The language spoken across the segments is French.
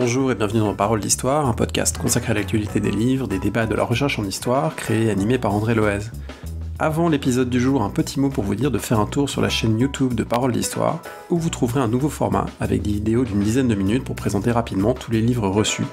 Bonjour et bienvenue dans Parole d'Histoire, un podcast consacré à l'actualité des livres, des débats et de la recherche en histoire, créé et animé par André Loez. Avant l'épisode du jour, un petit mot pour vous dire de faire un tour sur la chaîne YouTube de Parole d'Histoire, où vous trouverez un nouveau format avec des vidéos d'une dizaine de minutes pour présenter rapidement tous les livres reçus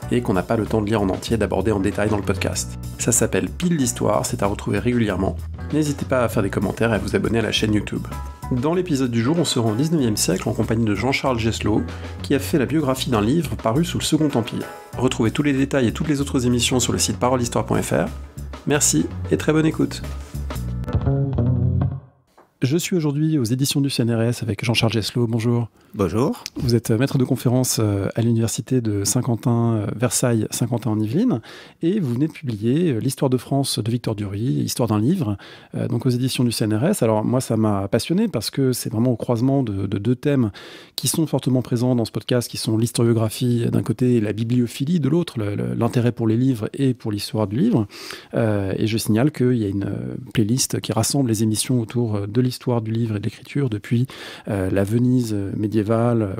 et qu'on n'a pas le temps de lire en entier et d'aborder en détail dans le podcast. Ça s'appelle Pile d'Histoire, c'est à retrouver régulièrement. N'hésitez pas à faire des commentaires et à vous abonner à la chaîne YouTube. Dans l'épisode du jour, on se rend au 19e siècle en compagnie de Jean-Charles Geslow, qui a fait la biographie d'un livre paru sous le Second Empire. Retrouvez tous les détails et toutes les autres émissions sur le site parolehistoire.fr. Merci et très bonne écoute. Je suis aujourd'hui aux éditions du CNRS avec Jean-Charles Geslow. Bonjour. Bonjour. Vous êtes maître de conférence à l'université de Saint-Quentin, Versailles, Saint-Quentin en Yvelines, et vous venez de publier l'Histoire de France de Victor Duruy, histoire d'un livre, donc aux éditions du CNRS. Alors moi, ça m'a passionné parce que c'est vraiment au croisement de deux thèmes qui sont fortement présents dans ce podcast, qui sont l'historiographie d'un côté et la bibliophilie de l'autre, l'intérêt pour les livres et pour l'histoire du livre. Et je signale qu'il y a une playlist qui rassemble les émissions autour de l'histoire du livre et de l'écriture depuis la Venise médiévale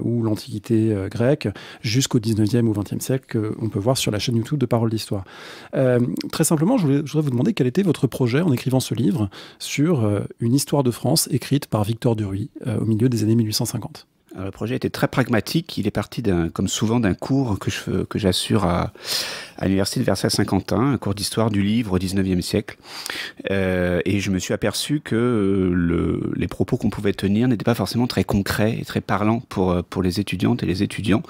ou l'Antiquité grecque jusqu'au 19e ou 20e siècle qu'on peut voir sur la chaîne YouTube de Parole d'Histoire. Très simplement, je voudrais vous demander quel était votre projet en écrivant ce livre sur une histoire de France écrite par Victor Duruy au milieu des années 1850. Alors, le projet était très pragmatique. Il est parti, comme souvent, d'un cours que j'assure à l'université de Versailles-Saint-Quentin, un cours d'histoire du livre au 19e siècle. Et je me suis aperçu que les propos qu'on pouvait tenir n'étaient pas forcément très concrets et très parlants pour les étudiantes et les étudiants.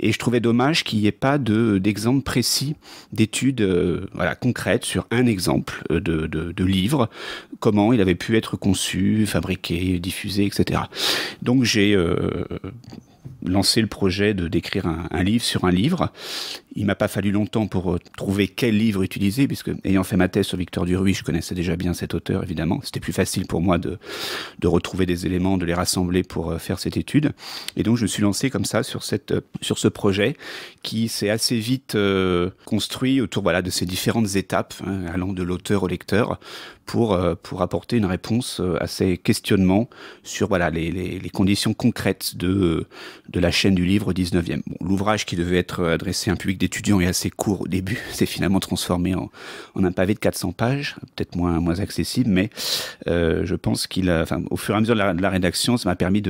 Et je trouvais dommage qu'il n'y ait pas d'exemple précis d'études concrètes sur un exemple de livre, comment il avait pu être conçu, fabriqué, diffusé, etc. Donc j'ai lancé le projet d'écrire un livre sur un livre. Il m'a pas fallu longtemps pour trouver quel livre utiliser, puisque ayant fait ma thèse sur Victor Duruy, je connaissais déjà bien cet auteur, évidemment. C'était plus facile pour moi de retrouver des éléments, de les rassembler pour faire cette étude. Et donc je me suis lancé comme ça sur ce projet qui s'est assez vite construit autour de ces différentes étapes, allant de l'auteur au lecteur, pour apporter une réponse à ces questionnements sur les conditions concrètes de la chaîne du livre au 19e. Bon, l'ouvrage qui devait être adressé à un public d'étudiants est assez court au début, s'est finalement transformé en un pavé de 400 pages, peut-être moins accessible, mais je pense au fur et à mesure de la rédaction, ça m'a permis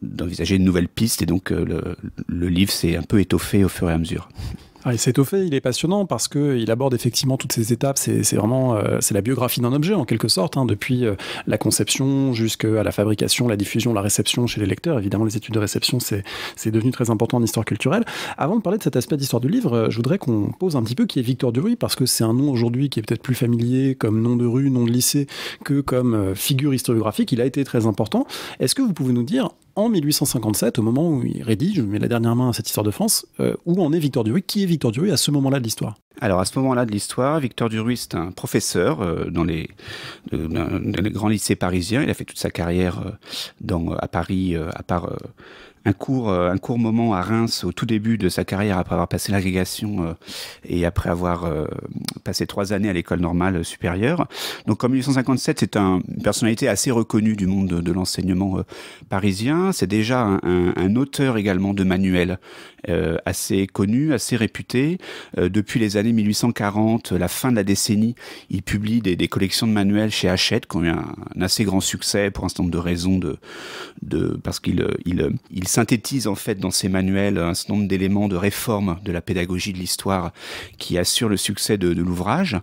d'envisager une nouvelle piste, et donc le livre s'est un peu étoffé au fur et à mesure. Il s'est étoffé, il est passionnant parce qu'il aborde effectivement toutes ces étapes. C'est vraiment c'est la biographie d'un objet en quelque sorte, depuis la conception jusqu'à la fabrication, la diffusion, la réception chez les lecteurs. Évidemment, les études de réception, c'est devenu très important en histoire culturelle. Avant de parler de cet aspect d'histoire du livre, je voudrais qu'on pose un petit peu qui est Victor Duruy, parce que c'est un nom aujourd'hui qui est peut-être plus familier comme nom de rue, nom de lycée, que comme figure historiographique. Il a été très important. Est-ce que vous pouvez nous dire, en 1857, au moment où il rédige, je mets la dernière main à cette histoire de France, où en est Victor Duruy? Qui est Victor Duruy à ce moment-là de l'histoire? Alors, à ce moment-là de l'histoire, Victor Duruy, c'est un professeur dans les grands lycées parisiens. Il a fait toute sa carrière à Paris, à part un court moment à Reims au tout début de sa carrière, après avoir passé l'agrégation et après avoir passé 3 années à l'école normale supérieure. Donc en 1857, c'est une personnalité assez reconnue du monde de l'enseignement parisien. C'est déjà un auteur également de manuels assez connu, assez réputé. Depuis les années 1840, la fin de la décennie, il publie des collections de manuels chez Hachette qui ont eu un assez grand succès pour un certain nombre de raisons, parce qu'il synthétise en fait dans ses manuels un certain nombre d'éléments de réforme de la pédagogie de l'histoire qui assurent le succès de l'ouvrage.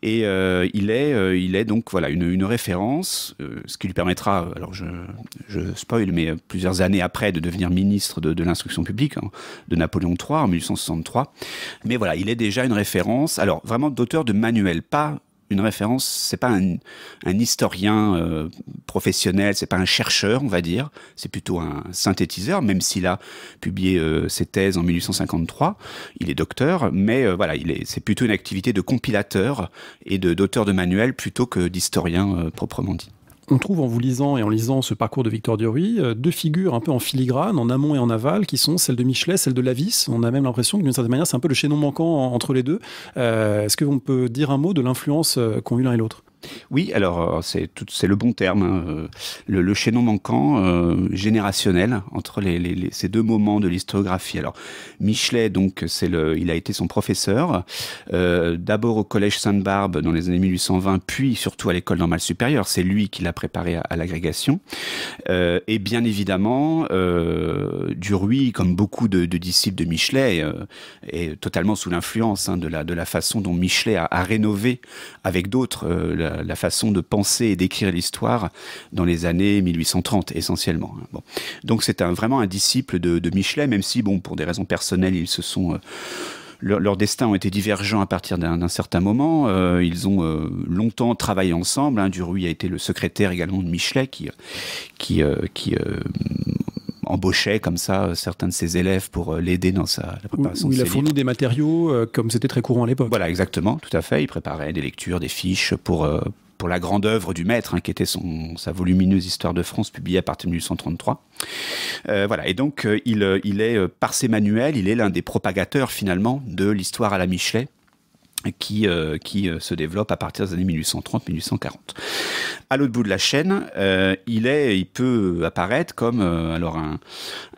Et il est donc une référence, ce qui lui permettra, alors je spoil, mais plusieurs années après, de devenir ministre de l'instruction publique, de Napoléon III en 1863. Mais voilà, il est déjà une référence, alors vraiment d'auteur de manuels, pas une référence, c'est pas un historien professionnel, c'est pas un chercheur, on va dire, c'est plutôt un synthétiseur, même s'il a publié ses thèses en 1853, il est docteur, mais c'est plutôt une activité de compilateur et d'auteur de manuels plutôt que d'historien proprement dit. On trouve en vous lisant et en lisant ce parcours de Victor Duruy deux figures un peu en filigrane, en amont et en aval, qui sont celle de Michelet, celle de Lavis. On a même l'impression que d'une certaine manière, c'est un peu le chaînon manquant entre les deux. Est-ce qu'on peut dire un mot de l'influence qu'ont eu l'un et l'autre ? Oui, alors c'est le bon terme, hein, le chaînon manquant générationnel entre ces deux moments de l'historiographie. Alors Michelet, donc il a été son professeur, d'abord au collège Sainte-Barbe dans les années 1820, puis surtout à l'école normale supérieure. C'est lui qui l'a préparé à l'agrégation. Et bien évidemment, Duruy, comme beaucoup de disciples de Michelet, est totalement sous l'influence de la façon dont Michelet a rénové avec d'autres la façon de penser et d'écrire l'histoire dans les années 1830 essentiellement. Bon. Donc c'est vraiment un disciple de Michelet, même si, bon, pour des raisons personnelles, ils se sont... leurs destins ont été divergents à partir d'un certain moment. Ils ont longtemps travaillé ensemble. Hein. Duruy a été le secrétaire également de Michelet qui embauchait comme ça certains de ses élèves pour l'aider dans la préparation de ses livres. Il a fourni des matériaux comme c'était très courant à l'époque. Voilà, exactement, tout à fait. Il préparait des lectures, des fiches pour la grande œuvre du maître, hein, qui était sa volumineuse Histoire de France, publiée à partir de 1833. Voilà, et donc il est, par ses manuels, il est l'un des propagateurs finalement de l'histoire à la Michelet, qui se développe à partir des années 1830-1840. À l'autre bout de la chaîne, il peut apparaître comme alors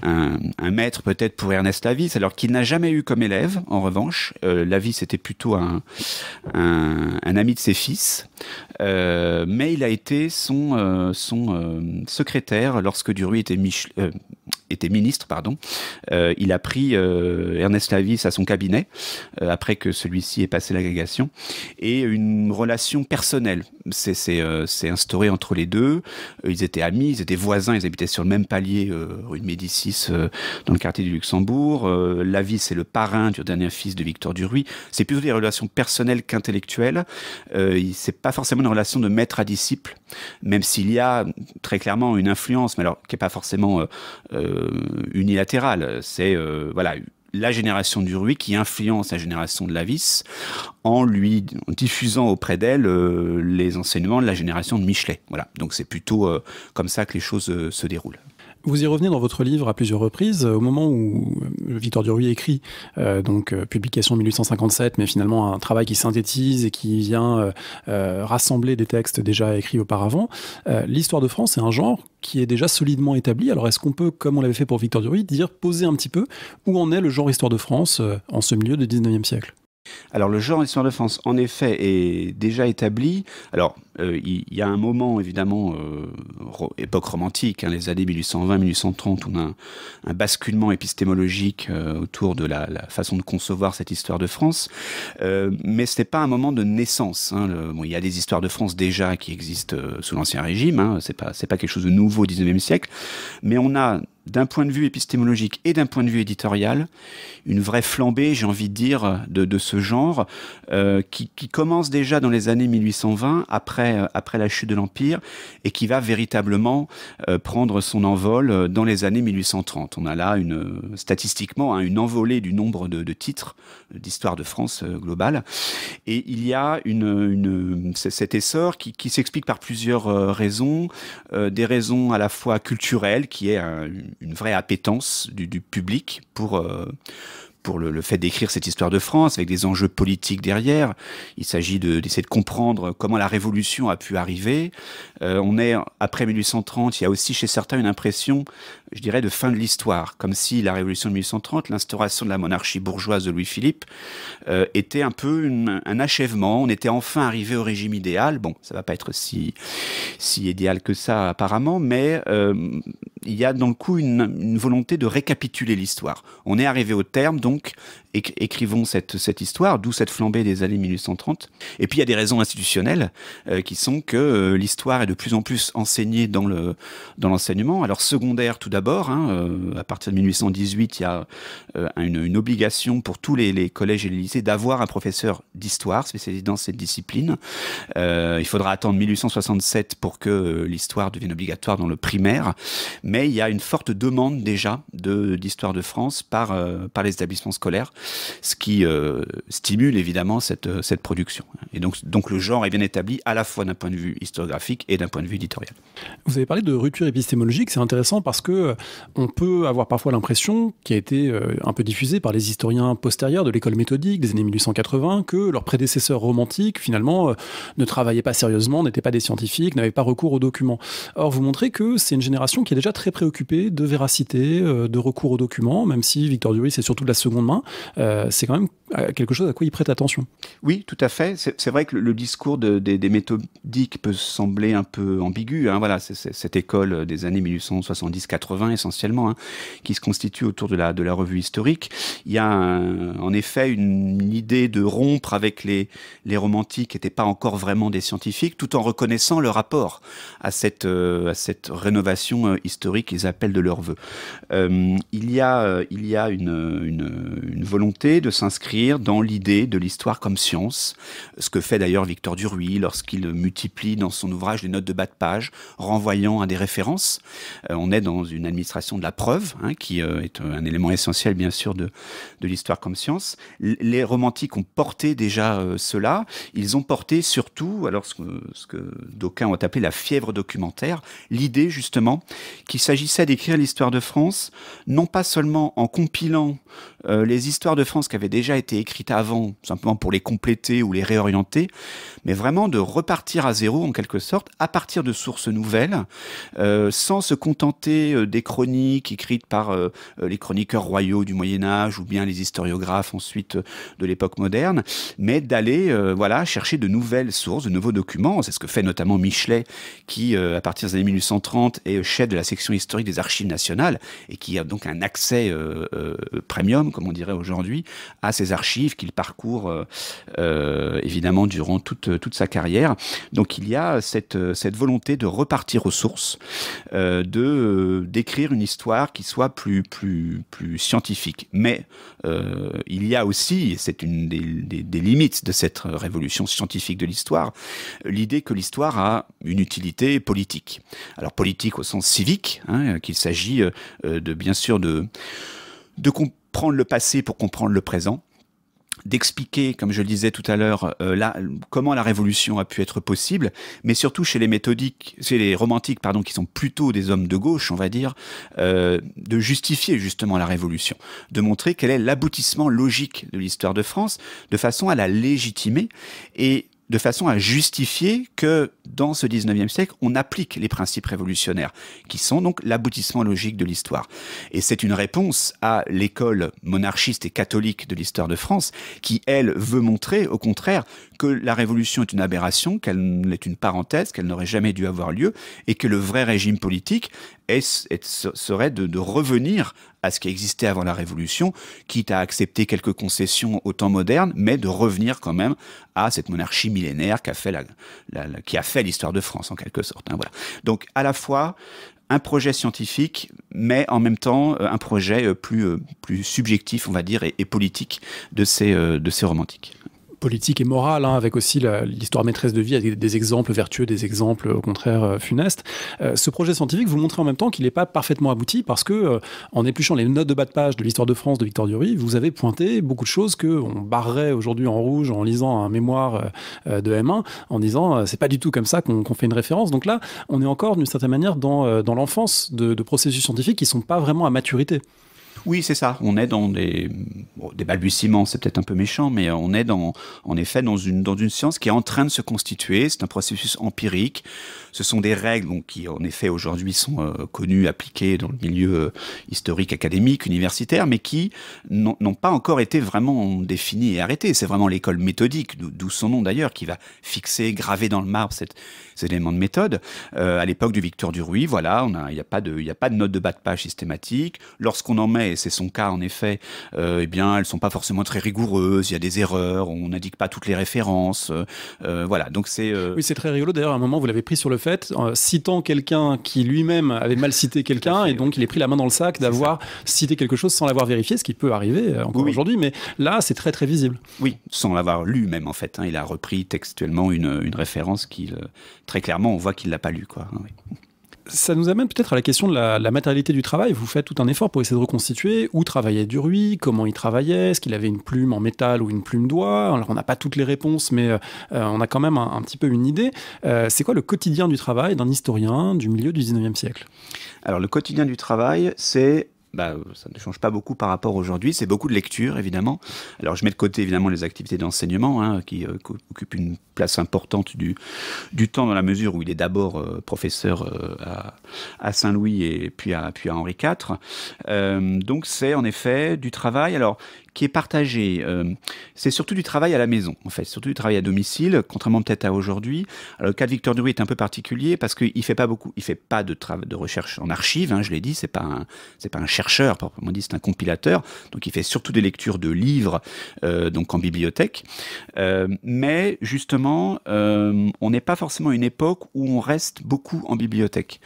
un maître peut-être pour Ernest Lavis, alors qu'il n'a jamais eu comme élève. En revanche, Lavis était plutôt un ami de ses fils, mais il a été son secrétaire lorsque Duruy était ministre, pardon. Il a pris Ernest Lavis à son cabinet après que celui-ci ait passé l'agrégation, et une relation personnelle s'est instaurée entre les deux. Ils étaient amis, ils étaient voisins, ils habitaient sur le même palier rue de Médicis dans le quartier du Luxembourg. Lavis est le parrain du dernier fils de Victor Duruy. C'est plutôt des relations personnelles qu'intellectuelles. C'est pas forcément une relation de maître à disciple, même s'il y a très clairement une influence, mais alors qui n'est pas forcément unilatérale. C'est voilà, la génération de Duruy qui influence la génération de Lavis en diffusant auprès d'elle les enseignements de la génération de Michelet. Voilà. Donc c'est plutôt comme ça que les choses se déroulent. Vous y revenez dans votre livre à plusieurs reprises, au moment où Victor Duruy écrit, publication en 1857, mais finalement un travail qui synthétise et qui vient rassembler des textes déjà écrits auparavant. L'histoire de France, c'est un genre qui est déjà solidement établi. Alors est-ce qu'on peut, comme on l'avait fait pour Victor Duruy, poser un petit peu où en est le genre histoire de France en ce milieu du 19e siècle ? Alors le genre histoire de France, en effet, est déjà établi. Alors il y a un moment, évidemment, époque romantique, hein, les années 1820-1830, on a un basculement épistémologique autour de la façon de concevoir cette histoire de France. Mais ce n'est pas un moment de naissance. Hein. Il y a des histoires de France déjà qui existent sous l'Ancien Régime. Hein, c'est pas quelque chose de nouveau au 19e siècle. Mais on a, d'un point de vue épistémologique et d'un point de vue éditorial, une vraie flambée, j'ai envie de dire, de ce genre, qui commence déjà dans les années 1820, après la chute de l'Empire, et qui va véritablement prendre son envol dans les années 1830. On a là, statistiquement, une envolée du nombre de titres d'histoire de France globale. Et il y a cet essor qui s'explique par plusieurs raisons. Des raisons à la fois culturelles, qui est une vraie appétence du public pour le fait d'écrire cette histoire de France, avec des enjeux politiques derrière. Il s'agit d'essayer de comprendre comment la Révolution a pu arriver. On est, après 1830, il y a aussi chez certains une impression, je dirais, de fin de l'histoire, comme si la Révolution de 1830, l'instauration de la monarchie bourgeoise de Louis-Philippe, était un peu un achèvement. On était enfin arrivé au régime idéal. Bon, ça va pas être si idéal que ça, apparemment, mais il y a dans le coup une volonté de récapituler l'histoire. On est arrivé au terme, donc écrivons cette histoire, d'où cette flambée des années 1830. Et puis il y a des raisons institutionnelles qui sont que l'histoire est de plus en plus enseignée dans l'enseignement. Alors secondaire tout d'abord, hein, à partir de 1818, il y a une obligation pour tous les collèges et les lycées d'avoir un professeur d'histoire spécialisé dans cette discipline. Il faudra attendre 1867 pour que l'histoire devienne obligatoire dans le primaire. mais il y a une forte demande déjà d'histoire de France par les établissements scolaires, ce qui stimule évidemment cette production. Et donc le genre est bien établi à la fois d'un point de vue historiographique et d'un point de vue éditorial. Vous avez parlé de rupture épistémologique, c'est intéressant parce que on peut avoir parfois l'impression, qui a été un peu diffusée par les historiens postérieurs de l'école méthodique des années 1880, que leurs prédécesseurs romantiques, finalement, ne travaillaient pas sérieusement, n'étaient pas des scientifiques, n'avaient pas recours aux documents. Or, vous montrez que c'est une génération qui est déjà très préoccupée de véracité, de recours aux documents, même si Victor Duruy, c'est surtout de la seconde main, c'est quand même quelque chose à quoi il prête attention. Oui, tout à fait. C'est vrai que le discours des méthodiques peut sembler un peu ambigu. Hein. Voilà, c'est cette école des années 1870-80 essentiellement, hein, qui se constitue autour de la revue historique. Il y a en effet une idée de rompre avec les romantiques qui n'étaient pas encore vraiment des scientifiques, tout en reconnaissant leur rapport à cette rénovation historique qu'ils appellent de leur vœu. Il y a une volonté de s'inscrire dans l'idée de l'histoire comme science, ce que fait d'ailleurs Victor Duruy lorsqu'il multiplie dans son ouvrage les notes de bas de page, renvoyant à des références. On est dans une administration de la preuve, hein, qui est un élément essentiel bien sûr de l'histoire comme science. Les romantiques ont porté déjà cela. Ils ont porté surtout, alors ce que d'aucuns ont appelé la fièvre documentaire, l'idée justement qu'il s'agissait d'écrire l'histoire de France, non pas seulement en compilant les histoires de France qui avaient déjà été écrites avant, simplement pour les compléter ou les réorienter, mais vraiment de repartir à zéro en quelque sorte, à partir de sources nouvelles, sans se contenter des chroniques écrites par les chroniqueurs royaux du Moyen-Âge ou bien les historiographes ensuite de l'époque moderne, mais d'aller chercher de nouvelles sources, de nouveaux documents. C'est ce que fait notamment Michelet, qui à partir des années 1830 est chef de la section historique des Archives nationales et qui a donc un accès premium, comme on dirait aujourd'hui, à ces archives qu'il parcourt évidemment durant toute sa carrière. Donc il y a cette volonté de repartir aux sources, d'écrire une histoire qui soit plus scientifique. Mais il y a aussi, et c'est une des limites de cette révolution scientifique de l'histoire, l'idée que l'histoire a une utilité politique. Alors politique au sens civique, hein, qu'il s'agit bien sûr de comprendre le passé pour comprendre le présent, d'expliquer, comme je le disais tout à l'heure, comment la révolution a pu être possible, mais surtout chez les romantiques, qui sont plutôt des hommes de gauche, on va dire, de justifier justement la révolution, de montrer quel est l'aboutissement logique de l'histoire de France, de façon à la légitimer et de façon à justifier que dans ce 19e siècle, on applique les principes révolutionnaires, qui sont donc l'aboutissement logique de l'histoire. Et c'est une réponse à l'école monarchiste et catholique de l'histoire de France, qui, elle, veut montrer, au contraire, que la révolution est une aberration, qu'elle est une parenthèse, qu'elle n'aurait jamais dû avoir lieu, et que le vrai régime politique serait de revenir à ce qui existait avant la Révolution, quitte à accepter quelques concessions au temps moderne, mais de revenir quand même à cette monarchie millénaire qui a fait l'histoire de France, en quelque sorte. Hein, voilà. Donc, à la fois, un projet scientifique, mais en même temps, un projet plus subjectif, on va dire, et politique de ces romantiques. Politique et morale, hein, avec aussi l'histoire maîtresse de vie, avec des exemples vertueux, des exemples au contraire funestes. Ce projet scientifique, vous montrez en même temps qu'il n'est pas parfaitement abouti parce que, en épluchant les notes de bas de page de l'histoire de France de Victor Duruy, vous avez pointé beaucoup de choses qu'on barrerait aujourd'hui en rouge en lisant un mémoire de M1, en disant c'est pas du tout comme ça qu'on fait une référence. Donc là, on est encore d'une certaine manière dans l'enfance de processus scientifiques qui ne sont pas vraiment à maturité. Oui, c'est ça. On est dans des balbutiements, c'est peut-être un peu méchant, mais on est en effet dans une science qui est en train de se constituer. C'est un processus empirique. Ce sont des règles qui, en effet, aujourd'hui sont connues, appliquées dans le milieu historique, académique, universitaire, mais qui n'ont pas encore été vraiment définies et arrêtées. C'est vraiment l'école méthodique, d'où son nom d'ailleurs, qui va fixer, graver dans le marbre ces éléments de méthode. À l'époque de Victor Duruy, voilà, il n'y a pas de note de bas de page systématique. Lorsqu'on en met, et c'est son cas en effet, eh bien, elles sont pas forcément très rigoureuses. Il y a des erreurs, on n'indique pas toutes les références. Voilà, donc c'est. Oui, c'est très rigolo. D'ailleurs, à un moment, vous l'avez pris sur le fait, citant quelqu'un qui lui-même avait mal cité quelqu'un, et donc il est pris la main dans le sac d'avoir cité quelque chose sans l'avoir vérifié, ce qui peut arriver encore aujourd'hui. Mais là, c'est très très visible. Oui, sans l'avoir lu même en fait. Hein, il a repris textuellement une référence qui très clairement, on voit qu'il l'a pas lu, quoi. Oui. Ça nous amène peut-être à la question de la matérialité du travail. Vous faites tout un effort pour essayer de reconstituer où travaillait Duruy, comment il travaillait, est-ce qu'il avait une plume en métal ou une plume d'oie. Alors on n'a pas toutes les réponses, mais on a quand même un petit peu une idée. C'est quoi le quotidien du travail d'un historien du milieu du 19e siècle? Alors le quotidien du travail, c'est... ça ne change pas beaucoup par rapport aujourd'hui, c'est beaucoup de lecture évidemment. Alors je mets de côté évidemment les activités d'enseignement qui occupent une place importante du temps dans la mesure où il est d'abord professeur à Saint-Louis et puis à Henri IV. Donc c'est en effet du travail qui est partagé. C'est surtout du travail à la maison, en fait, surtout du travail à domicile, contrairement peut-être à aujourd'hui. Alors, le cas de Victor Duruy est un peu particulier parce qu'il fait pas beaucoup, il fait pas de recherche en archives, je l'ai dit, c'est pas un chercheur, proprement dit, c'est un compilateur. Donc, il fait surtout des lectures de livres, donc en bibliothèque. Mais justement, on n'est pas forcément à une époque où on reste beaucoup en bibliothèque.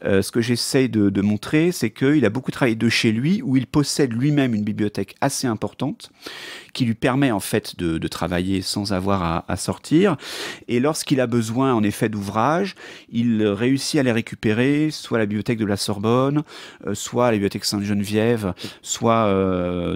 Ce que j'essaye de montrer, c'est qu'il a beaucoup travaillé de chez lui, où il possède lui-même une bibliothèque assez importante, qui lui permet en fait de travailler sans avoir à sortir. Et lorsqu'il a besoin en effet d'ouvrages, il réussit à les récupérer, soit à la bibliothèque de la Sorbonne, soit à la bibliothèque Sainte-Geneviève, soit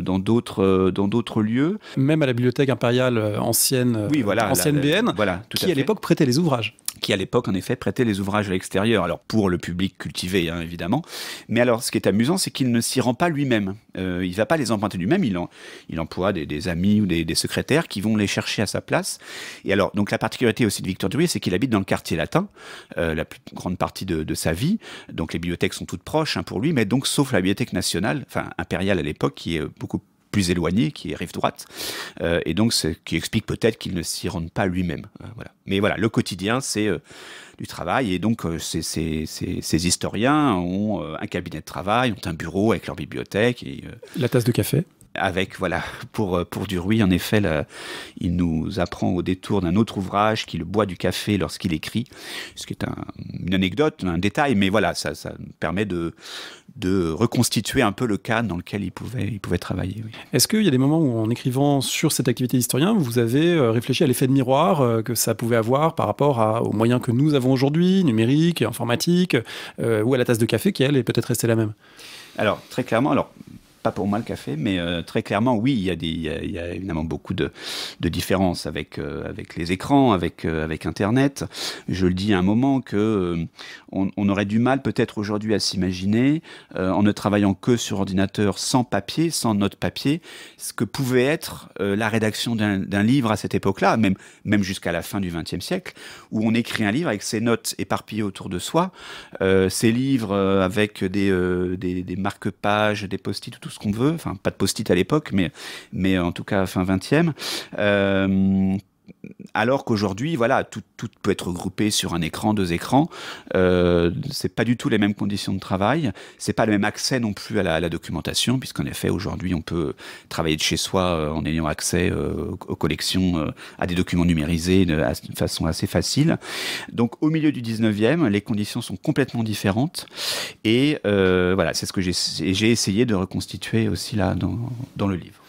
dans d'autres lieux. Même à la bibliothèque impériale ancienne, ancienne BN, qui à l'époque prêtait les ouvrages. Qui à l'époque en effet prêtait les ouvrages à l'extérieur, alors pour le public cultivé évidemment, mais alors ce qui est amusant c'est qu'il ne s'y rend pas lui-même, il va pas les emprunter lui-même, il emploie des amis ou des secrétaires qui vont les chercher à sa place. Et alors donc la particularité aussi de Victor Duruy, c'est qu'il habite dans le quartier latin la plus grande partie de sa vie, donc les bibliothèques sont toutes proches pour lui, mais donc sauf la bibliothèque nationale, enfin impériale à l'époque, qui est beaucoup plus éloigné, qui est rive droite, et donc ce qui explique peut-être qu'il ne s'y rende pas lui-même. Voilà. Mais voilà, le quotidien, c'est du travail, et donc ces historiens ont un cabinet de travail, ont un bureau avec leur bibliothèque. Et, la tasse de café. Avec, voilà, pour Duruy, en effet, il nous apprend au détour d'un autre ouvrage qu'il boit du café lorsqu'il écrit, ce qui est une anecdote, un détail, mais voilà, ça permet de reconstituer un peu le cadre dans lequel il pouvait travailler. Oui. Est-ce qu'il y a des moments où, en écrivant sur cette activité d'historien, vous avez réfléchi à l'effet de miroir que ça pouvait avoir par rapport aux moyens que nous avons aujourd'hui, numériques, informatiques, ou à la tasse de café qui, elle, est peut-être restée la même? Alors, très clairement, pas pour moi le café, mais très clairement, oui, il y a évidemment beaucoup de différences avec les écrans, avec Internet. Je le dis à un moment que on aurait du mal peut-être aujourd'hui à s'imaginer, en ne travaillant que sur ordinateur, sans papier, sans note papier, ce que pouvait être la rédaction d'un livre à cette époque-là, même jusqu'à la fin du XXe siècle, où on écrit un livre avec ses notes éparpillées autour de soi, ses livres avec des marque-pages, des post-it, tout ce qu'on veut, enfin pas de post-it à l'époque, mais en tout cas fin 20e. Alors qu'aujourd'hui, voilà, tout peut être regroupé sur un écran, 2 écrans. C'est pas du tout les mêmes conditions de travail. C'est pas le même accès non plus à la documentation, puisqu'en effet, aujourd'hui, on peut travailler de chez soi en ayant accès aux collections, à des documents numérisés de façon assez facile. Donc, au milieu du 19e, les conditions sont complètement différentes. Et voilà, c'est ce que j'ai essayé de reconstituer aussi là dans le livre.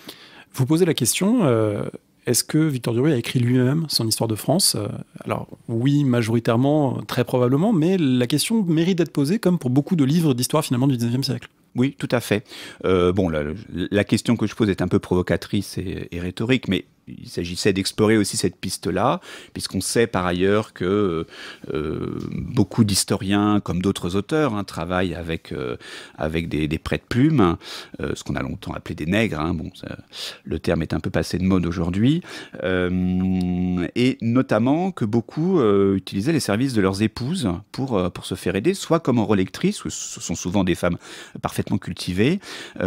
Vous posez la question... Est-ce que Victor Duruy a écrit lui-même son histoire de France? Alors oui, majoritairement, très probablement, mais la question mérite d'être posée comme pour beaucoup de livres d'histoire finalement du 19e siècle. Oui, tout à fait. Bon, la question que je pose est un peu provocatrice et rhétorique, mais il s'agissait d'explorer aussi cette piste-là, puisqu'on sait par ailleurs que beaucoup d'historiens, comme d'autres auteurs, travaillent avec des prête-plumes, ce qu'on a longtemps appelé des nègres. Bon, le terme est un peu passé de mode aujourd'hui. Et notamment que beaucoup utilisaient les services de leurs épouses pour se faire aider, soit comme relectrices, ce sont souvent des femmes parfaitement cultivées,